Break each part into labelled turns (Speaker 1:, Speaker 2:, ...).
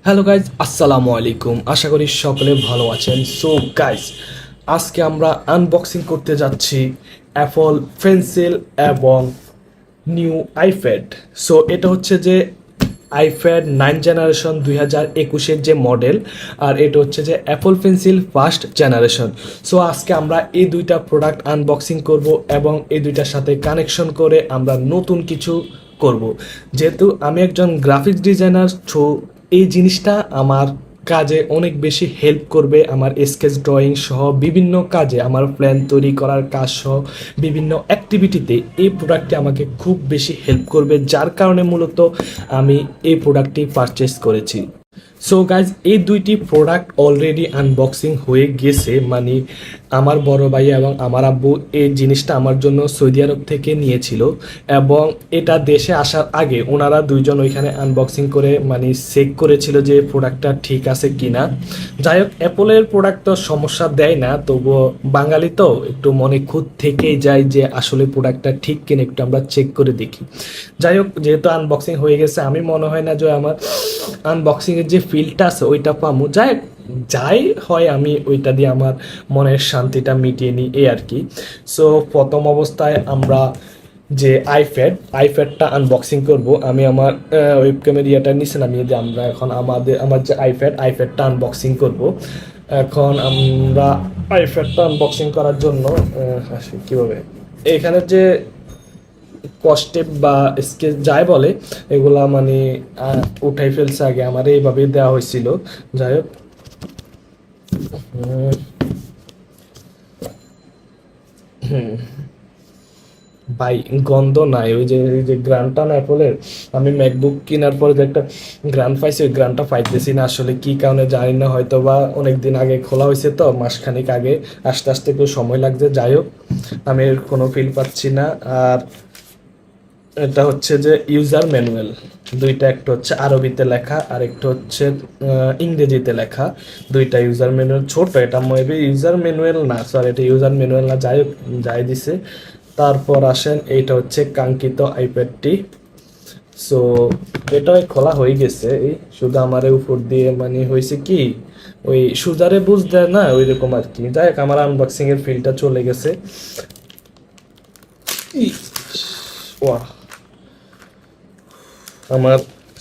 Speaker 1: Hello guys, আসসালামু আলাইকুম। আশা করি সকলে ভালো আছেন। সো গাইজ, আজকে আমরা আনবক্সিং করতে যাচ্ছি অ্যাপল পেন্সিল এবং নিউ আইপ্যাড। সো এটা হচ্ছে যে আইপ্যাড 9 জেনারেশন 2021-এর যে মডেল, আর এটা হচ্ছে যে Apple pencil first generation. So আজকে আমরা এই দুইটা প্রোডাক্ট আনবক্সিং করব এবং এই দুইটার সাথে কানেকশন করে আমরা নতুন কিছু করব। যেহেতু আমি একজন গ্রাফিক্স ডিজাইনার, সো এই জিনিসটা আমার কাজে অনেক বেশি হেল্প করবে। আমার স্কেচ ড্রয়িং সহ বিভিন্ন কাজে, আমার প্ল্যান তৈরি করার কাজ সহ বিভিন্ন অ্যাক্টিভিটিতে এই প্রোডাক্টটি আমাকে খুব বেশি হেল্প করবে, যার কারণে মূলত আমি এই প্রোডাক্টটি পারচেস করেছি। সো গাইজ, এই দুইটি প্রোডাক্ট অলরেডি আনবক্সিং হয়ে গেছে। মানে আমার বড় ভাই এবং আমার আব্বু এই জিনিসটা আমার জন্য সৌদি আরব থেকে নিয়েছিল, এবং এটা দেশে আসার আগে ওনারা দুইজন ওইখানে আনবক্সিং করে মানে চেক করেছিল যে প্রোডাক্টটা ঠিক আছে কিনা। যাই হোক, অ্যাপলের প্রোডাক্ট তো সমস্যা দেয় না, তবুও বাঙালি তো একটু মনে খুঁত থেকেই যায় যে আসলে প্রোডাক্টটা ঠিক কিনা একটু আমরা চেক করে দেখি। যাই হোক, যেহেতু আনবক্সিং হয়ে গেছে, আমি মনে হয় না যে আমার আনবক্সিংয়ের যে ফিলটা আছে ওইটা পামু। যাই হয় আমি ওইটা দিয়ে আমার মনের শান্তিটা মিটিয়ে নিই, এই আর কি। সো প্রথম অবস্থায় আমরা যে আইপ্যাডটা আনবক্সিং করব। আমি আমার ওয়েবক্যামের ইয়েটা নিচে নামিয়ে দিয়ে আমরা এখন আমার যে আইপ্যাডটা আনবক্সিং করব। এখন আমরা আইপ্যাডটা আনবক্সিং করার জন্য কীভাবে এখানে যে কস্টেপ বা স্কেচ যাই বলে এগুলা মানে উঠাই ফেলছে। আগে আমার এইভাবে দেওয়া হয়েছিল। যাই হোক, ভাই গন্ধ নাই, ওই যে গ্রানটা না অ্যাপলের। আমি ম্যাকবুক কেনার পরে যে একটা গ্রান পাইছি, ওই গ্রানটা পাইতেছি না। আসলে কি কারণে জানি না, হয়তো বা অনেক দিন আগে খোলা হয়েছে, তো মাসখানিক আগে, আস্তে আস্তে একটু সময় লাগছে। যাই হোক, আমি এর কোনো ফিল পাচ্ছি না। আর এটা হচ্ছে যে ইউজার ম্যানুয়াল দুইটা, একটা হচ্ছে আরবিতে লেখা আর একটা হচ্ছে ইংরেজিতে লেখা। দুইটা ইউজার ম্যানুয়াল ছোট, এটা মেবি ইউজার ম্যানুয়াল না, সরি এটা ইউজার ম্যানুয়াল না। যাই হোক, যাই দিছে। তারপর আসেন, এইটা হচ্ছে কাঙ্ক্ষিত আইপ্যাডটি। সো এটাই খোলা হয়ে গেছে। এই শুধু আমার উপর দিয়ে মানে হয়েছে কি, ওই সুজারে বুঝ দেয় না, ওই রকম আর কি। যাই হোক, আমার আনবক্সিং এর ফিলটা চলে গেছে। ওয়াহ, আমার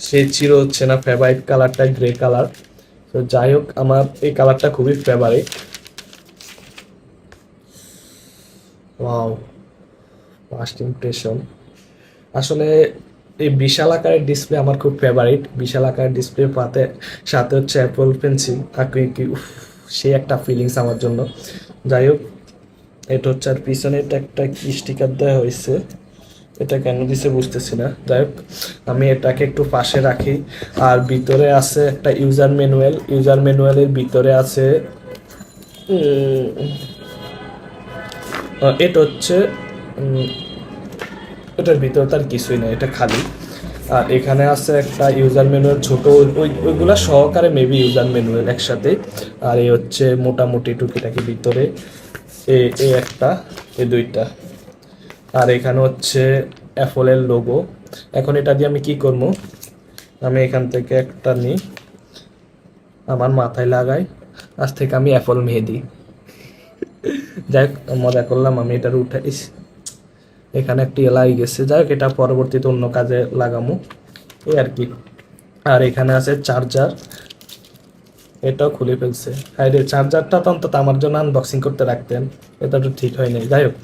Speaker 1: সেই চির হচ্ছে না ফেভারিট কালারটা গ্রে কালার। তো যাই হোক, আমার এই কালারটা খুবই ফেভারিট। Wow, first impression. আসলে এই বিশাল আকারের ডিসপ্লে আমার খুব ফেভারিট। বিশাল আকারের ডিসপ্লে পাতে সাথে হচ্ছে অ্যাপল পেন্সিল, কি সেই একটা ফিলিংস আমার জন্য। যাই হোক, এটা হচ্ছে, আর পিছনে এটা একটা কি স্টিকার দেওয়া হয়েছে, এটা কেন দিছে বুঝতেছি না। যাই হোক, আমি এটাকে একটু পাশে রাখি। আর ভিতরে আছে একটা ইউজার ম্যানুয়ালের ভিতরে আছে এটা হচ্ছে এটার ভিতরে তার কিছুই নেই, এটা খালি। আর এখানে আছে একটা ইউজার ম্যানুয়াল ছোট, ওইগুলা সহকারে মেবি ইউজার ম্যানুয়াল একসাথে। আর এই হচ্ছে মোটামুটি টুকিটাকি ভিতরে এই একটা, এই দুইটা। আর এখানে হচ্ছে অ্যাপলের লোগো। এখন এটা দিয়ে আমি কি করব, আমি এখান থেকে একটা নিই, আমার মাথায় লাগাই, আজ থেকে আমি অ্যাপল মেহেদি। যাই হোক, মজা করলাম, আমি এটার উঠাইস। এখানে একটি এলাই গেছে। যাই হোক, এটা পরবর্তীতে অন্য কাজে লাগামো, এই আর কি। আর এখানে আছে চার্জার, এটাও খুলে ফেলছে। হ্যাঁ রে, চার্জারটা তো অন্তত আমার জন্য আনবক্সিং করতে রাখতেন, এটা তো ঠিক হয়নি। যাই হোক,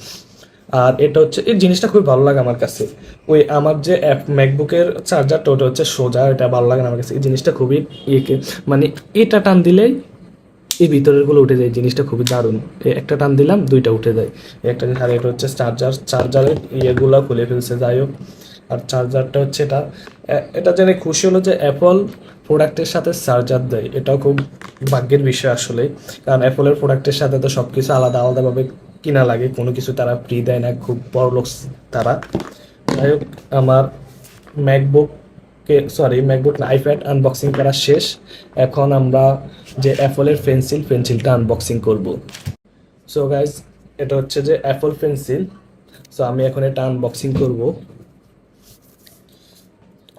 Speaker 1: আর এটা হচ্ছে, এই জিনিসটা খুবই ভালো লাগে আমার কাছে। ওই আমার যে ম্যাকবুকের চার্জারটা, ওটা হচ্ছে সোজা, এটা ভালো লাগে না আমার কাছে। এই জিনিসটা খুবই ইয়েকে, মানে এটা টান দিলেই এই ভিতরেরগুলো উঠে যায়, জিনিসটা খুবই দারুণ। একটা টান দিলাম দুইটা উঠে যায় একটা। আর এটা হচ্ছে চার্জারের ইয়েগুলো খুলে ফেলছে। যাই হোক, আর চার্জারটা হচ্ছে এটা, এটা জেনে খুশি হলো যে অ্যাপল প্রোডাক্টের সাথে চার্জার দেয়। এটাও খুব ভাগ্যের বিষয় আসলে, কারণ অ্যাপলের প্রোডাক্টের সাথে তো সব কিছু আলাদা আলাদাভাবে কিনা লাগে, কোনো কিছু তারা ফ্রি দেয় না, খুব বড় লোক তারা। যাই হোক, আমার ম্যাকবুক না, আইপ্যাড আনবক্সিং করা শেষ। এখন আমরা যে অ্যাপলের পেন্সিলটা আনবক্সিং করব। সো গাইজ, এটা হচ্ছে যে অ্যাপল পেন্সিল। সো আমি এখন এটা আনবক্সিং করব।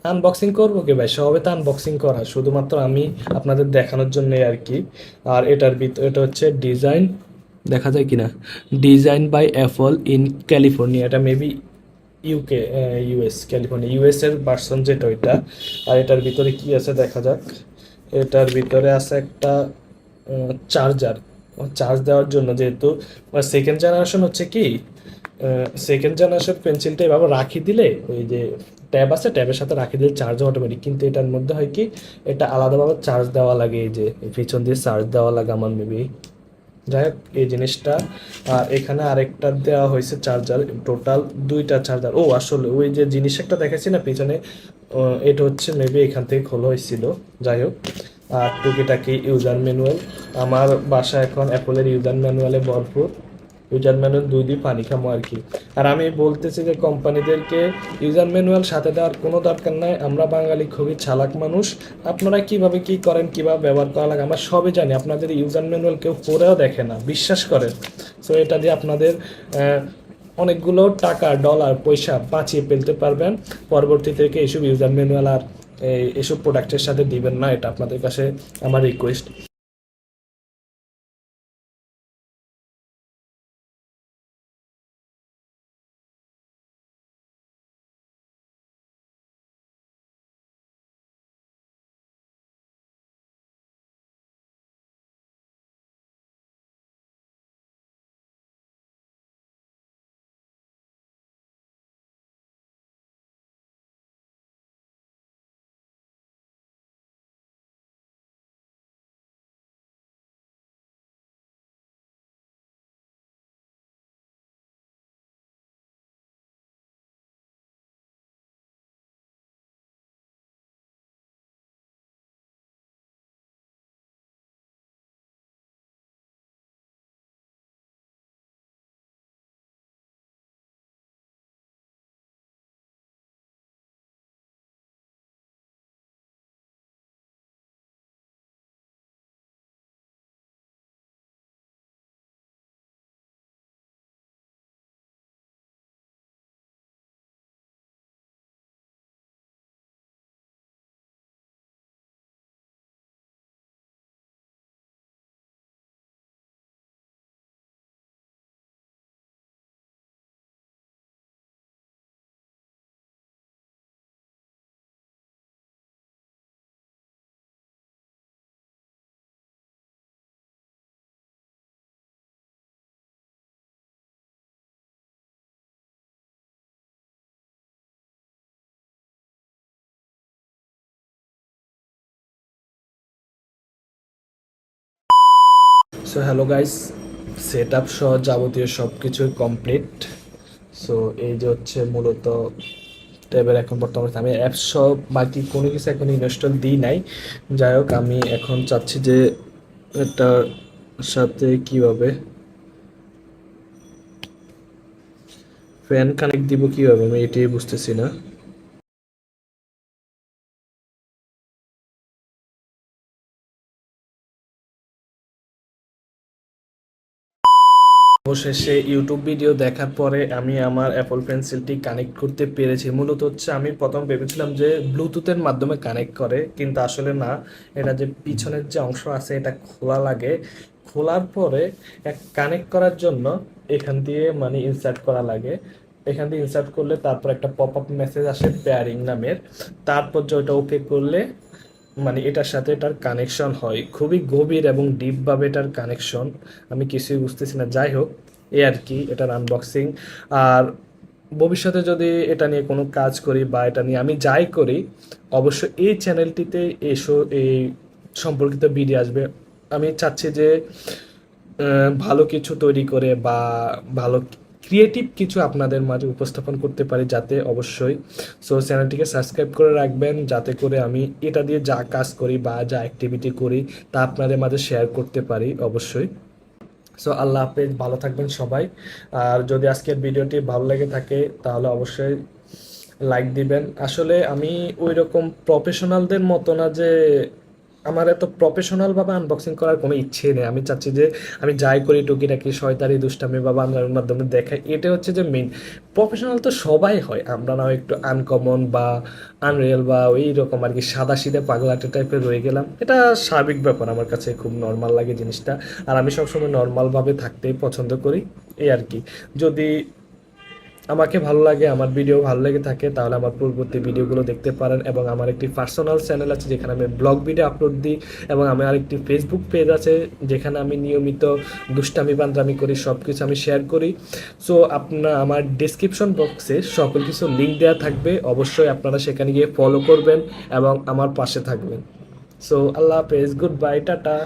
Speaker 1: আনবক্সিং করবো কি ভাই, সবে তো আনবক্সিং করা, শুধুমাত্র আমি আপনাদের দেখানোর জন্যই আর কি। আর এটার ভিতর এটা হচ্ছে ডিজাইন, দেখা যায় কিনা, design by Apple in California, এটা maybe UK, US, California US এর ভার্সন যেটা ওইটা। আর এটার ভিতরে কি আছে দেখা যাক। এটার ভিতরে আছে একটা চার্জার, চার্জ দেওয়ার জন্য, যেহেতু সেকেন্ড জেনারেশন হচ্ছে কি, সেকেন্ড জেনারেশন পেন্সিলটা এভাবে রাখি দিলে ওই যে ট্যাব আছে, ট্যাবের সাথে রাখি দিলে চার্জ অটোমেটিক, কিন্তু এটার মধ্যে হয় কি এটা আলাদাভাবে চার্জ দেওয়া লাগে, এই যে পিছন দিয়ে চার্জ দেওয়া লাগে আমার মেবি, যাই হোক এই জিনিসটা। আর এখানে আরেকটা দেওয়া হয়েছে চার্জার, টোটাল দুইটা চার্জার। ও আসলে ওই যে জিনিস একটা দেখাচ্ছি না পিছনে, এটা হচ্ছে মেবি এখান থেকে খোলা হয়েছিল, যাই হোক। আর টুকিটাকি ইউজার ম্যানুয়াল, আমার বাসা এখন অ্যাপলের ইউজার ম্যানুয়ালে ভরপুর, ইউজার ম্যানুয়াল দুই দুই পানি খামো আর কি। আর আমি বলতেছি যে কোম্পানিদেরকে ইউজার ম্যানুয়াল সাথে দেওয়ার কোনো দরকার নাই, আমরা বাঙালি খুবই চালাক মানুষ, আপনারা কিভাবে কি করেন, কিভাবে ব্যবহার করা লাগে আমরা সবই জানি, আপনাদের ইউজার ম্যানুয়াল কেউ পড়েও দেখে না, বিশ্বাস করেন। সো এটা দিয়ে আপনাদের অনেকগুলো টাকা, ডলার, পয়সা বাঁচিয়ে ফেলতে পারবেন। পরবর্তী থেকে এইসব ইউজার ম্যানুয়াল আর এইসব প্রোডাক্টের সাথে দিবেন না, এটা আপনাদের কাছে আমার request. So hello guys, set up সহ যাবতীয় সব কিছুই কমপ্লিট। সো এই যে হচ্ছে মূলত ট্যাবের এখন বর্তমানে আমি অ্যাপস সহ বাকি কোনো কিছু এখন ইনস্টল দিই নাই। যাই হোক আমি এখন চাচ্ছি যে এটার সাথে কীভাবে ফ্যান কানেক্ট দিব, কীভাবে আমি এটাই বুঝতেছি না। অবশেষে ইউটিউব ভিডিও দেখার পরে আমি আমার অ্যাপল পেন্সিলটি কানেক্ট করতে পেরেছি। মূলত হচ্ছে আমি প্রথম ভেবেছিলাম যে ব্লুটুথের মাধ্যমে কানেক্ট করে, কিন্তু আসলে না, এটা যে পিছনের যে অংশ আছে এটা খোলা লাগে, খোলার পরে কানেক্ট করার জন্য এখান দিয়ে মানে ইনসার্ট করা লাগে, এখান দিয়ে ইনসার্ট করলে তারপর একটা পপ আপ মেসেজ আসে পেয়ারিং নামের, তারপর যে ওটা ওকে করলে মানে এটার সাথে এটার কানেকশন হয়, খুবই গভীর এবং ডিপভাবে এটার কানেকশন, আমি কিছুই বুঝতেছি না। যাই হোক এই আর কি এটার আনবক্সিং। আর ভবিষ্যতে যদি এটা নিয়ে কোনো কাজ করি বা এটা নিয়ে আমি যাই করি, অবশ্যই এই চ্যানেলটিতে এই সম্পর্কিত ভিডিও আসবে। আমি চাচ্ছি যে ভালো কিছু তৈরি করে বা ভালো ক্রিয়েটিভ কিছু আপনাদের মাঝে উপস্থাপন করতে পারি, যাতে অবশ্যই সো চ্যানেলটিকে সাবস্ক্রাইব করে রাখবেন, যাতে করে আমি এটা দিয়ে যা কাজ করি বা যা অ্যাক্টিভিটি করি তা আপনাদের মাঝে শেয়ার করতে পারি অবশ্যই। সো আল্লাহ হাফেজ, ভালো থাকবেন সবাই। আর যদি আজকের ভিডিওটি ভালো লেগে থাকে তাহলে অবশ্যই লাইক দিবেন। আসলে আমি ওই রকম প্রফেশনালদের মতো না যে আমার এত প্রফেশনালভাবে আনবক্সিং করার কোনো ইচ্ছে নেই। আমি চাচ্ছি যে আমি যাই করি টুকিটাকি শয়তানি দুষ্টামি বা বাংলার মাধ্যমে দেখাই, এটা হচ্ছে যে মেইন। প্রফেশনাল তো সবাই হয়, আমরা না হয় একটু আনকমন বা আনরিয়েল বা ওই রকম আর কি সাদা সিধে পাগলাটে টাইপের রয়ে গেলাম, এটা স্বাভাবিক ব্যাপার। আমার কাছে খুব নর্মাল লাগে জিনিসটা, আর আমি সবসময় নর্মালভাবে থাকতেই পছন্দ করি, এই আর কি। যদি আমাকে ভালো লাগে, আমার ভিডিও ভালো লেগে থাকে, তাহলে আমার পূর্ববর্তী ভিডিওগুলো দেখতে পারেন। এবং আমার একটি পার্সোনাল চ্যানেল আছে যেখানে আমি ব্লগ ভিডিও আপলোড দিই, এবং আমার আরেকটি ফেসবুক পেজ আছে যেখানে আমি নিয়মিত দুষ্টামি বান্দ্রামি করি, সব কিছু আমি শেয়ার করি। সো আপনার আমার ডিসক্রিপশন বক্সে সকল কিছু লিঙ্ক দেওয়া থাকবে, অবশ্যই আপনারা সেখানে গিয়ে ফলো করবেন এবং আমার পাশে থাকবেন। সো আল্লাহ হাফেজ, গুড বাই, টাটা।